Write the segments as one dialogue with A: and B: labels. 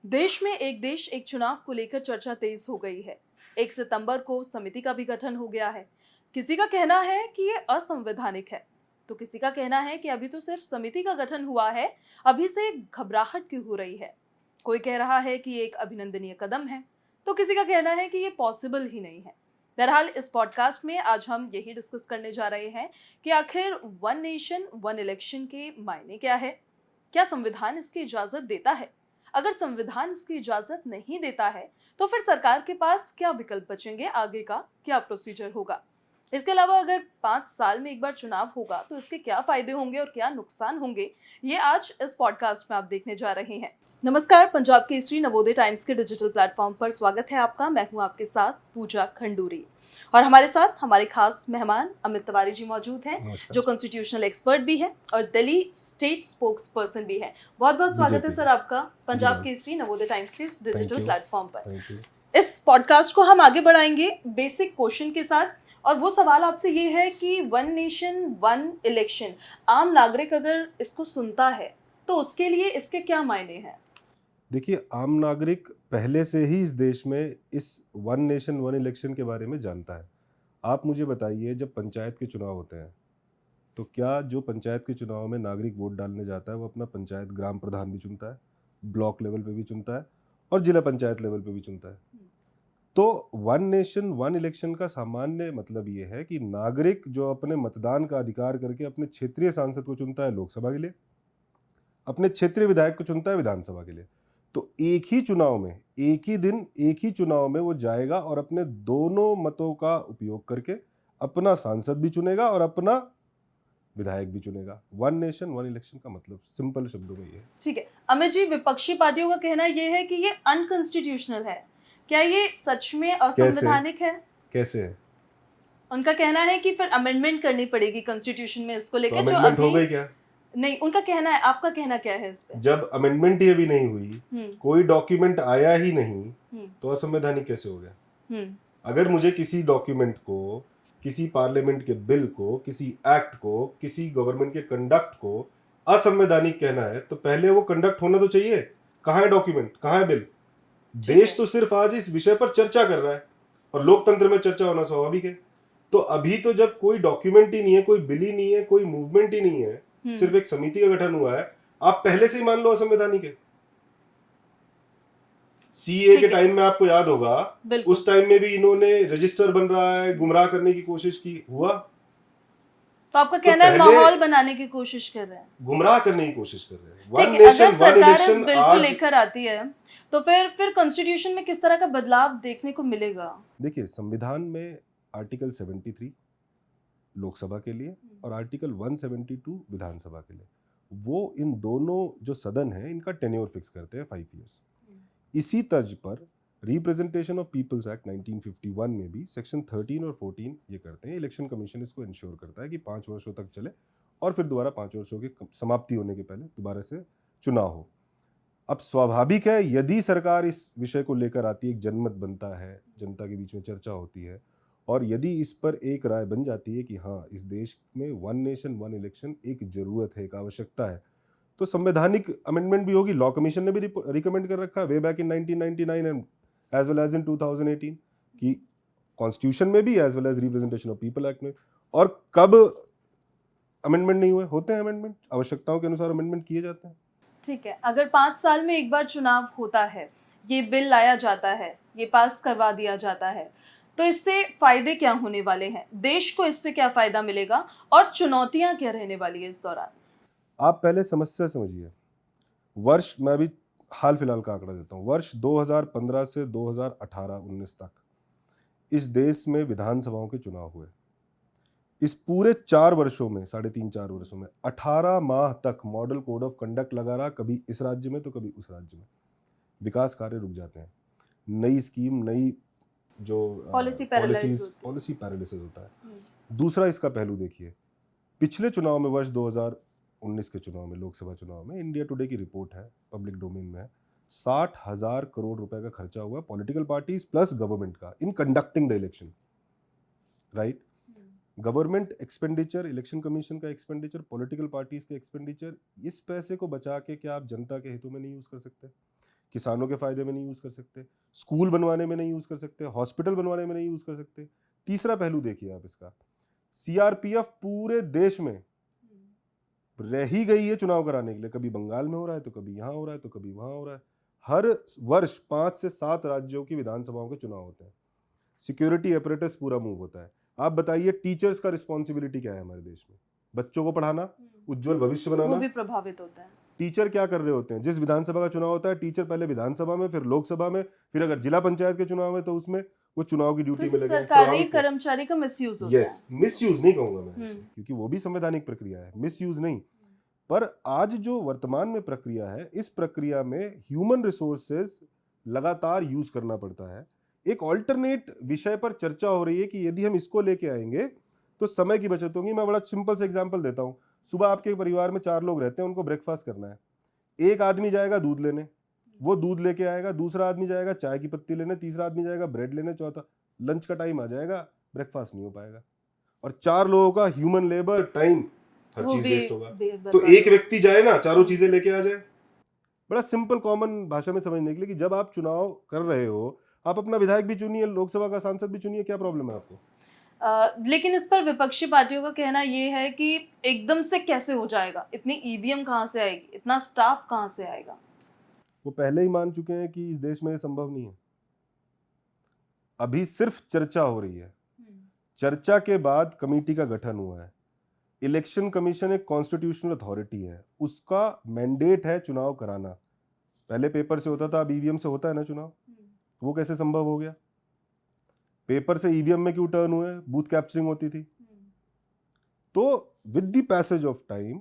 A: देश में एक देश एक चुनाव को लेकर चर्चा तेज हो गई है। 1 सितंबर को समिति का भी गठन हो गया है। किसी का कहना है कि ये असंवैधानिक है, तो किसी का कहना है कि अभी तो सिर्फ समिति का गठन हुआ है, अभी से घबराहट क्यों हो रही है। कोई कह रहा है कि ये एक अभिनंदनीय कदम है, तो किसी का कहना है कि ये पॉसिबल ही नहीं है। बहरहाल इस पॉडकास्ट में आज हम यही डिस्कस करने जा रहे हैं कि आखिर वन नेशन वन इलेक्शन के मायने क्या है, क्या संविधान इसकी इजाजत देता है, अगर संविधान इसकी इजाजत नहीं देता है तो फिर सरकार के पास क्या विकल्प बचेंगे, आगे का क्या प्रोसीजर होगा। इसके अलावा अगर 5 साल में एक बार चुनाव होगा तो इसके क्या फायदे होंगे और क्या नुकसान होंगे, ये आज इस पॉडकास्ट में आप देखने जा रहे हैं। नमस्कार, पंजाब केसरी नवोदय टाइम्स के डिजिटल प्लेटफॉर्म पर स्वागत है आपका। मैं हूं आपके साथ पूजा खंडूरी और हमारे साथ हमारे खास मेहमान अमित तिवारी जी मौजूद हैं, जो कॉन्स्टिट्यूशनल एक्सपर्ट भी है और दिल्ली स्टेट स्पोक्स पर्सन भी है। बहुत बहुत स्वागत है सर आपका पंजाब केसरी नवोदय टाइम्स के इस डिजिटल प्लेटफॉर्म पर। इस पॉडकास्ट को हम आगे बढ़ाएंगे बेसिक क्वेश्चन के साथ, और वो सवाल आपसे ये है कि वन नेशन वन इलेक्शन, आम नागरिक अगर इसको सुनता है तो उसके लिए इसके क्या मायने हैं?
B: देखिए, आम नागरिक पहले से ही इस देश में इस वन नेशन वन इलेक्शन के बारे में जानता है। आप मुझे बताइए, जब पंचायत के चुनाव होते हैं तो क्या जो पंचायत के चुनाव में नागरिक वोट डालने जाता है वो अपना पंचायत ग्राम प्रधान भी चुनता है, ब्लॉक लेवल पे भी चुनता है और जिला पंचायत लेवल पे भी चुनता है। तो वन नेशन वन इलेक्शन का सामान्य मतलब ये है कि नागरिक जो अपने मतदान का अधिकार करके अपने क्षेत्रीय सांसद को चुनता है लोकसभा के लिए, अपने क्षेत्रीय विधायक को चुनता है विधानसभा के लिए, तो एक ही चुनाव में, एक ही दिन, एक ही चुनाव में वो जाएगा और अपने दोनों मतों का उपयोग करके अपना सांसद भी चुनेगा और अपना विधायक भी चुनेगा। वन नेशन वन इलेक्शन का मतलब सिंपल शब्दों में ये है।
A: ठीक है अमित जी, विपक्षी पार्टियों का कहना ये है कि ये अनकॉन्स्टिट्यूशनल है। क्या ये सच में असंवैधानिक है?
B: कैसे है?
A: उनका कहना है कि फिर अमेंडमेंट करनी पड़ेगी कॉन्स्टिट्यूशन में इसको
B: तो
A: लेकर, जो
B: अमेंडमेंट हो
A: अभी
B: गई क्या?
A: नहीं। उनका कहना है, आपका कहना क्या है इस पे?
B: जब अमेंडमेंट ही अभी नहीं हुई, कोई डॉक्यूमेंट आया ही नहीं, तो असंवैधानिक कैसे हो गया? अगर मुझे किसी डॉक्यूमेंट को, किसी पार्लियामेंट के बिल को, किसी एक्ट को, किसी गवर्नमेंट के कंडक्ट को असंवैधानिक कहना है तो पहले वो कंडक्ट होना तो चाहिए। कहाँ है डॉक्यूमेंट, कहाँ है बिल? देश तो सिर्फ आज इस विषय पर चर्चा कर रहा है और लोकतंत्र में चर्चा होना स्वाभाविक है। तो अभी तो जब कोई डॉक्यूमेंट ही नहीं है, कोई बिल ही नहीं है, कोई मूवमेंट ही नहीं है, सिर्फ एक समिति का गठन हुआ है, आप पहले से ही मान लो असंवैधानिक है। सीए के टाइम में आपको याद होगा, उस टाइम में भी इन्होंने रजिस्टर बन रहा है, गुमराह करने की कोशिश की, हुआ।
A: तो आपका कहना है माहौल बनाने की कोशिश कर रहे हैं,
B: गुमराह करने की कोशिश कर रहे हैं।
A: वन नेशन वन इलेक्शन बिल्कुल लेकर आती है तो फिर कॉन्स्टिट्यूशन में किस तरह का बदलाव देखने को मिलेगा?
B: देखिए, संविधान में आर्टिकल 73 लोकसभा के लिए और आर्टिकल 172 विधानसभा के लिए, वो इन दोनों जो सदन है इनका टेन्योर फिक्स करते हैं 5 इयर्स। इसी तर्ज पर रिप्रेजेंटेशन ऑफ पीपल्स एक्ट 1951 में भी सेक्शन 13 और 14 ये करते हैं। इलेक्शन कमीशन इसको इंश्योर करता है कि 5 वर्षों तक चले और फिर दोबारा 5 वर्षों की समाप्ति होने के पहले दोबारा से चुनाव हो। अब स्वाभाविक है, यदि सरकार इस विषय को लेकर आती है, एक जनमत बनता है, जनता के बीच में चर्चा होती है और यदि इस पर एक राय बन जाती है कि हाँ, इस देश में वन नेशन वन इलेक्शन एक जरूरत है, एक आवश्यकता है, तो संवैधानिक अमेंडमेंट भी होगी। लॉ कमीशन ने भी रिकमेंड कर रखा है way back in 1999 and as well as in 2018 कि कॉन्स्टिट्यूशन में भी as well as representation of people act में। और कब अमेंडमेंट नहीं हुए? होते हैं अमेंडमेंट, आवश्यकताओं के अनुसार अमेंडमेंट किए जाते हैं।
A: ठीक है, अगर 5 साल में एक बार चुनाव होता है, ये बिल लाया जाता है, ये पास करवा दिया जाता है, तो इससे फायदे क्या होने वाले हैं? देश को इससे क्या फायदा मिलेगा और चुनौतियां क्या रहने वाली है इस दौरान?
B: आप पहले समस्या समझिए। वर्ष, मैं अभी हाल फिलहाल का आंकड़ा देता हूँ, वर्ष 2015 से 2018-19 तक इस देश में विधानसभाओं के चुनाव हुए। इस पूरे 4 वर्षों में, 3.5-4 वर्षों में 18 माह तक मॉडल कोड ऑफ कंडक्ट लगा रहा, कभी इस राज्य में तो कभी उस राज्य में। विकास कार्य रुक जाते हैं, नई स्कीम, नई जो पॉलिसी पैरालिसिस होता है। दूसरा इसका पहलू देखिए, पिछले चुनाव में, वर्ष 2019 के चुनाव में, लोकसभा चुनाव में, इंडिया टुडे की रिपोर्ट है, पब्लिक डोमेन में है, 60,000 करोड़ रुपए का खर्चा हुआ पॉलिटिकल पार्टीज प्लस गवर्नमेंट का in conducting the election, right? Government expenditure, election commission का एक्सपेंडिचर, पॉलिटिकल पार्टीज के एक्सपेंडिचर, इस पैसे को बचा के क्या आप जनता के हितों में नहीं यूज कर सकते? किसानों के फायदे में नहीं यूज कर सकते, स्कूल बनवाने में नहीं यूज कर सकते, हॉस्पिटल बनवाने में नहीं यूज कर सकते। तीसरा पहलू देखिए आप इसका, सीआरपीएफ पूरे देश में रह ही गई है चुनाव कराने के लिए। कभी बंगाल में हो रहा है तो कभी यहाँ हो रहा है तो कभी वहां हो रहा है। हर वर्ष 5 से 7 राज्यों की विधानसभाओं के चुनाव होते हैं। सिक्योरिटी अपरेटस पूरा मूव होता है। आप बताइए टीचर्स का रिस्पॉन्सिबिलिटी क्या है हमारे देश में? बच्चों को पढ़ाना, उज्जवल भविष्य
A: वो
B: बनाना।
A: भी प्रभावित होता है।
B: टीचर क्या कर रहे होते हैं? जिस विधानसभा का चुनाव होता है, टीचर पहले विधानसभा में, फिर लोकसभा में, फिर अगर जिला पंचायत के चुनाव है तो उसमें वो चुनाव की ड्यूटी में लगे हैं।
A: सरकारी कर्मचारी का मिसयूज होता है।
B: यस, मिसयूज नहीं कहूंगा मैं ऐसे, क्योंकि वो भी संवैधानिक प्रक्रिया है, मिसयूज नहीं। पर आज जो वर्तमान में प्रक्रिया है, इस प्रक्रिया में ह्यूमन रिसोर्सेज लगातार यूज करना पड़ता है। एक ऑल्टरनेट विषय पर चर्चा हो रही है कि यदि हम इसको लेके आएंगे तो समय की बचत होगी। मैं बड़ा सिंपल सा एग्जांपल देता हूं। सुबह आपके परिवार में 4 लोग रहते हैं, उनको ब्रेकफास्ट करना है। एक आदमी जाएगा दूध लेने, वो दूध लेके आएगा, दूसरा आदमी जाएगा चाय की पत्ती लेने, तीसरा आदमी जाएगा ब्रेड लेने, चौथा लंच का टाइम आ जाएगा, ब्रेकफास्ट नहीं हो पाएगा। और 4 लोगों का ह्यूमन लेबर टाइम, हर चीज वेस्ट होगा। तो एक व्यक्ति जाए ना, चारों चीजें लेके आ जाए। बड़ा सिंपल कॉमन भाषा में समझने के लिए कि जब आप चुनाव कर रहे हो, आप अपना विधायक भी चुनिए, लोकसभा का सांसद भी चुनिए, क्या प्रॉब्लम है आपको?
A: लेकिन इस पर विपक्षी पार्टियों का कहना ये है कि एकदम से कैसे हो जाएगा, इतनी ईवीएम कहाँ से आएगी, इतना स्टाफ कहाँ से आएगा?
B: वो पहले ही मान चुके हैं कि इस देश में ये संभव नहीं है। अभी सिर्फ चर्चा हो रही है। चर्चा के बाद कमेटी का गठन हुआ है। इलेक्शन कमीशन एक कॉन्स्टिट्यूशनल अथॉरिटी है, उसका मैंडेट है चुनाव कराना। पहले पेपर से होता था, अब ईवीएम से होता है ना चुनाव। वो कैसे संभव हो गया? पेपर से ईवीएम में क्यों टर्न हुए? बूथ कैप्चरिंग होती थी। तो with the passage of time,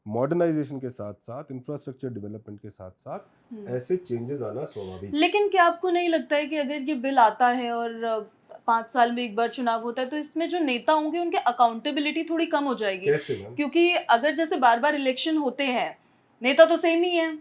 B: modernisation के साथ साथ, इंफ्रास्ट्रक्चर डेवलपमेंट के साथ साथ ऐसे चेंजेस आना स्वाभाविक।
A: लेकिन क्या आपको नहीं लगता है कि अगर ये बिल आता है और 5 साल में एक बार चुनाव होता है तो इसमें जो नेता होंगे उनके अकाउंटेबिलिटी थोड़ी कम हो जाएगी?
B: कैसे मैम?
A: क्योंकि अगर जैसे बार बार इलेक्शन होते हैं, नेता तो सेम ही है,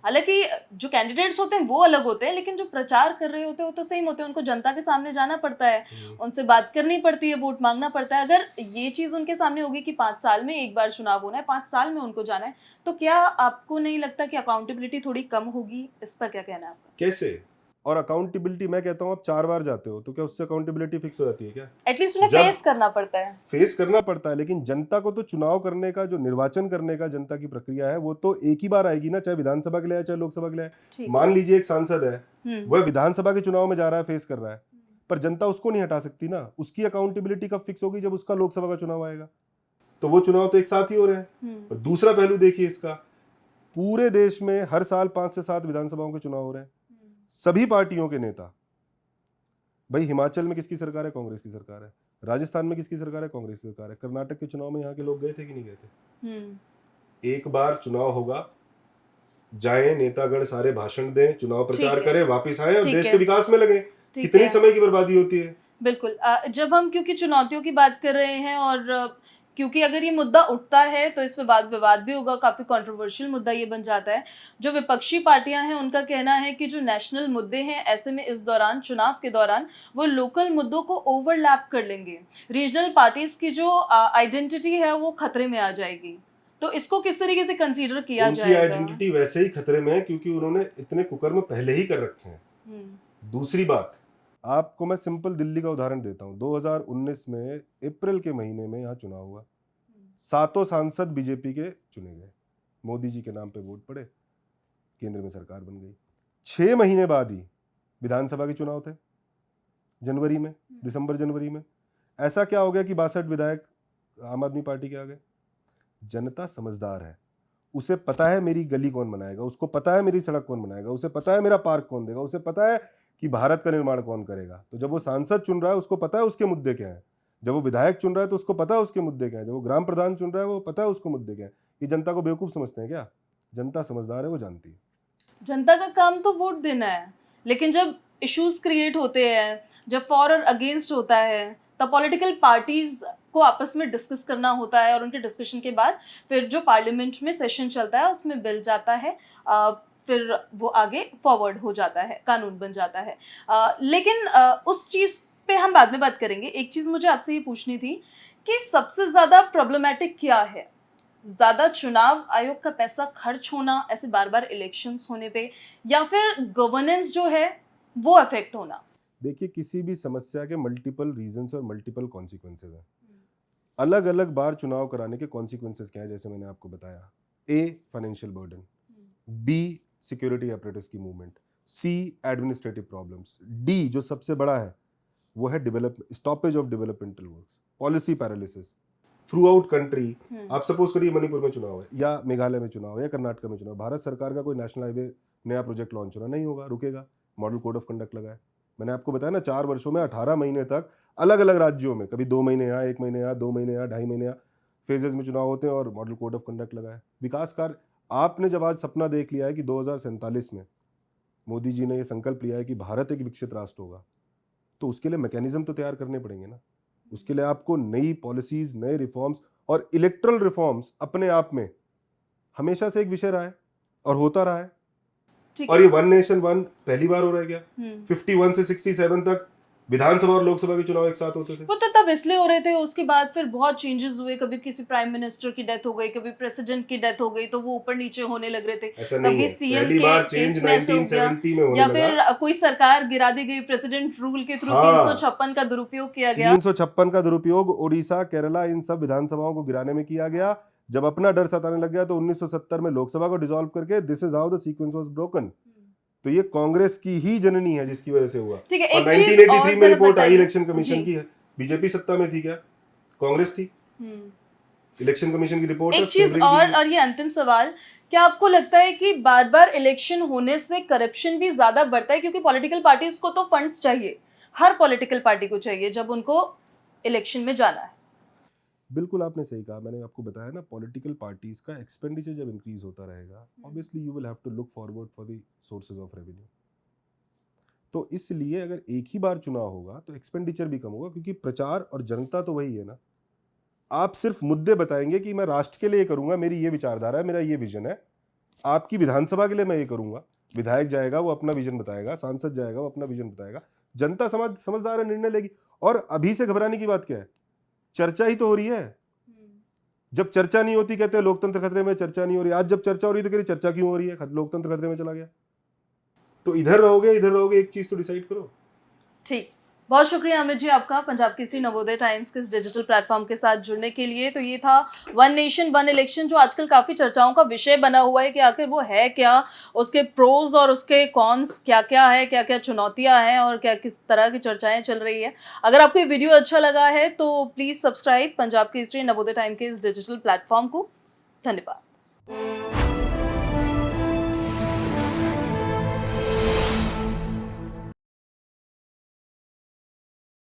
A: हालांकि जो कैंडिडेट्स होते हैं वो अलग होते हैं, लेकिन जो प्रचार कर रहे होते हैं वो तो सेम होते हैं। उनको जनता के सामने जाना पड़ता है, उनसे बात करनी पड़ती है, वोट मांगना पड़ता है। अगर ये चीज उनके सामने होगी कि 5 साल में एक बार चुनाव होना है, 5 साल में उनको जाना है, तो क्या आपको नहीं लगता कि अकाउंटेबिलिटी थोड़ी कम होगी? इस पर क्या कहना है आपका?
B: कैसे? और अकाउंटेबिलिटी, मैं कहता हूं आप 4 बार जाते हो तो क्या उससे अकाउंटेबिलिटी फिक्स हो जाती है क्या?
A: एटलीस्ट उन्हें फेस करना पड़ता है।
B: फेस करना पड़ता है, लेकिन जनता को तो चुनाव करने का, जो निर्वाचन करने का जनता की प्रक्रिया है, वो तो एक ही बार आएगी ना, चाहे विधानसभा के लिए चाहे लोकसभा के लिए। मान लीजिए एक सांसद है, वह विधानसभा के चुनाव में जा रहा है, फेस कर रहा है, पर जनता उसको नहीं हटा सकती ना। उसकी अकाउंटेबिलिटी कब फिक्स होगी? जब उसका लोकसभा का चुनाव आएगा। तो वो चुनाव तो एक साथ ही हो रहे हैं। और दूसरा पहलू देखिए इसका, पूरे देश में हर साल 5 से 7 विधानसभाओं के चुनाव हो रहे हैं। सभी पार्टियों के नेता, भाई हिमाचल में किसकी सरकार है? कांग्रेस की सरकार है। राजस्थान में किसकी सरकार है? कांग्रेस की सरकार है। कर्नाटक के चुनाव में यहाँ के लोग गए थे कि नहीं गए थे? एक बार चुनाव होगा, जाएं, नेतागण सारे भाषण दें, चुनाव प्रचार करें, वापस आए और देश के विकास में लगे। कितनी समय की बर्बादी होती है।
A: बिल्कुल। जब हम क्योंकि चुनौतियों की बात कर रहे हैं और क्योंकि अगर ये मुद्दा उठता है तो इस पे वाद विवाद भी होगा, काफी कंट्रोवर्शियल मुद्दा ये बन जाता है। जो विपक्षी पार्टियां हैं उनका कहना है कि जो नेशनल मुद्दे हैं, ऐसे में इस दौरान, चुनाव के दौरान, वो लोकल मुद्दों को ओवरलैप कर लेंगे। रीजनल पार्टीज की जो आइडेंटिटी है वो खतरे में आ जाएगी। तो इसको किस तरीके से कंसीडर किया जाएगा?
B: उनकी आइडेंटिटी वैसे ही खतरे में है क्योंकि उन्होंने इतने कुकर्म पहले ही कर रखे हैं। दूसरी बात, आपको मैं सिंपल दिल्ली का उदाहरण देता हूं। 2019 में अप्रैल के महीने में यहाँ चुनाव हुआ। 7 सांसद बीजेपी के चुने गए, मोदी जी के नाम पे वोट पड़े, केंद्र में सरकार बन गई। 6 महीने बाद ही विधानसभा के चुनाव थे, जनवरी में, दिसंबर जनवरी में। ऐसा क्या हो गया कि 62 विधायक आम आदमी पार्टी के आ गए? जनता समझदार है, उसे पता है मेरी गली कौन बनाएगा, उसको पता है मेरी सड़क कौन बनाएगा, उसे पता है मेरा पार्क कौन देगा, उसे पता है कि भारत का निर्माण कौन करेगा। तो जब वो सांसद चुन रहा है उसको पता है उसके मुद्दे क्या हैं। जब वो विधायक चुन रहा है तो उसको पता है उसके मुद्दे क्या है। जब वो ग्राम प्रधान चुन रहा है वो पता है उसको मुद्दे क्या है। ये जनता को बेवकूफ समझते हैं क्या? जनता समझदार है, वो जानती है।
A: जनता का काम तो वोट देना है, लेकिन जब इश्यूज क्रिएट होते हैं, जब फॉर और अगेंस्ट होता है, तब पॉलिटिकल पार्टीज को आपस में डिस्कस करना होता है और उनके डिस्कशन के बाद फिर जो पार्लियामेंट में सेशन चलता है उसमें बिल जाता है, फिर वो आगे फॉरवर्ड हो जाता है, कानून बन जाता है। लेकिन उस चीज़ पे हम बाद में बात करेंगे। एक चीज़ मुझे आपसे ये पूछनी थी कि सबसे ज़्यादा प्रॉब्लमेटिक क्या है ज्यादा चुनाव आयोग का पैसा खर्च होना ऐसे बार बार इलेक्शंस होने पे, या फिर गवर्नेंस जो है वो अफेक्ट होना?
B: देखिए, किसी भी समस्या के मल्टीपल रीजंस और मल्टीपल कॉन्सिक्वेंसेज हैं। अलग अलग बार चुनाव कराने के कॉन्सिक्वेंसेज क्या है, जैसे मैंने आपको बताया। A, financial burden. B, security apparatus की movement. C, administrative problems. D, जो सबसे बड़ा है, वो है stoppage of developmental works, policy paralysis throughout country. आप सपोज करिए मणिपुर में चुनाव है, या मेघालय में चुनाव है, या कर्नाटक में चुनाव, भारत सरकार का कोई नेशनल हाईवे नया प्रोजेक्ट लॉन्च होना नहीं होगा, रुकेगा। मॉडल कोड ऑफ कंडक्ट लगा है। मैंने आपको बताया ना, 4 वर्षों में 18 महीने तक अलग अलग राज्यों में, कभी 2 महीने यहाँ, 1 महीने यहाँ, 2 महीने यहाँ, 2.5 महीने यहाँ, फेजेस में चुनाव होते हैं, और मॉडल कोड ऑफ कंडक्ट लगा है। विकास कार्य, आपने जब आज सपना देख लिया है कि 2047 में मोदी जी ने ये संकल्प लिया है कि भारत एक विकसित राष्ट्र होगा, तो उसके लिए मैकेनिज्म तो तैयार करने पड़ेंगे ना। उसके लिए आपको नई पॉलिसीज, नए रिफॉर्म्स, और इलेक्ट्रल रिफॉर्म्स अपने आप में हमेशा से एक विषय रहा है और होता रहा है।
A: ठीक
B: और
A: है।
B: ये वन नेशन वन पहली बार हो रहा है क्या? 51 से 67 तक विधानसभा और लोकसभा के चुनाव एक साथ होते थे।
A: वो तो तब इसलिए हो रहे थे, उसके बाद फिर बहुत चेंजेस हुए, कभी किसी प्राइम मिनिस्टर की डेथ हो गई, कभी प्रेसिडेंट की डेथ हो गई, तो वो ऊपर नीचे होने लग रहे थे।
B: ऐसा नहीं
A: कभी
B: है,
A: सीएम
B: पहली
A: के
B: बार
A: केस
B: चेंज
A: में ऐसे हो गया,
B: 1970 में होने
A: या
B: लगा।
A: फिर कोई सरकार गिरा दी गई, प्रेसिडेंट रूल के थ्रू
B: हाँ।
A: 356 का दुरुपयोग किया गया।
B: 356 का दुरुपयोग ओडिशा, केरला, इन सब विधानसभाओं को गिराने में किया गया। जब अपना डर सताने लग गया तो 1970 में लोकसभा को डिसॉल्व करके this is how the sequence was broken. तो ये कांग्रेस की ही जननी है जिसकी वजह से हुआ।
A: ठीक है,
B: और
A: एक चीज
B: 1983 में
A: और
B: रिपोर्ट आई
A: बताइए।
B: इलेक्शन कमीशन
A: जी।
B: की है। बीजेपी सत्ता में थी क्या? कांग्रेस थी। इलेक्शन कमीशन की रिपोर्ट
A: एक चीज और ये अंतिम सवाल, क्या आपको लगता है कि बार बार इलेक्शन होने से करप्शन भी ज्यादा बढ़ता है? क्योंकि पॉलिटिकल पार्टीज को तो फंड्स चाहिए, हर पॉलिटिकल पार्टी को चाहिए जब उनको इलेक्शन में जाना है।
B: बिल्कुल आपने सही कहा। मैंने आपको बताया ना, पॉलिटिकल पार्टीज का एक्सपेंडिचर जब इंक्रीज होता रहेगा, obviously you will have to look forward for the sources of revenue. तो इसलिए अगर एक ही बार चुनाव होगा तो एक्सपेंडिचर भी कम होगा, क्योंकि प्रचार और जनता तो वही है ना। आप सिर्फ मुद्दे बताएंगे कि मैं राष्ट्र के लिए करूंगा, मेरी ये विचारधारा है, मेरा ये विजन है। आपकी विधानसभा के लिए मैं ये करूंगा, विधायक जाएगा वो अपना विजन बताएगा, सांसद जाएगा वो अपना विजन बताएगा, जनता समझदार है, निर्णय लेगी। और अभी से घबराने की बात क्या है? चर्चा ही तो हो रही है। जब चर्चा नहीं होती कहते हैं लोकतंत्र खतरे में, चर्चा नहीं हो रही। आज जब चर्चा हो रही तो कह रही चर्चा क्यों हो रही है, लोकतंत्र खतरे में चला गया। तो इधर रहोगे, एक चीज तो डिसाइड करो।
A: ठीक, बहुत शुक्रिया अमित जी आपका पंजाब केसरी नवोदय टाइम्स के इस डिजिटल प्लेटफॉर्म के साथ जुड़ने के लिए। तो ये था वन नेशन वन इलेक्शन, जो आजकल काफ़ी चर्चाओं का विषय बना हुआ है कि आखिर वो है क्या, उसके प्रोज और उसके कॉन्स क्या क्या है, क्या क्या चुनौतियां हैं, और क्या किस तरह की चर्चाएं चल रही है। अगर आपको ये वीडियो अच्छा लगा है तो please subscribe Punjab Kesari Navodaya time के इस डिजिटल प्लेटफॉर्म को। धन्यवाद।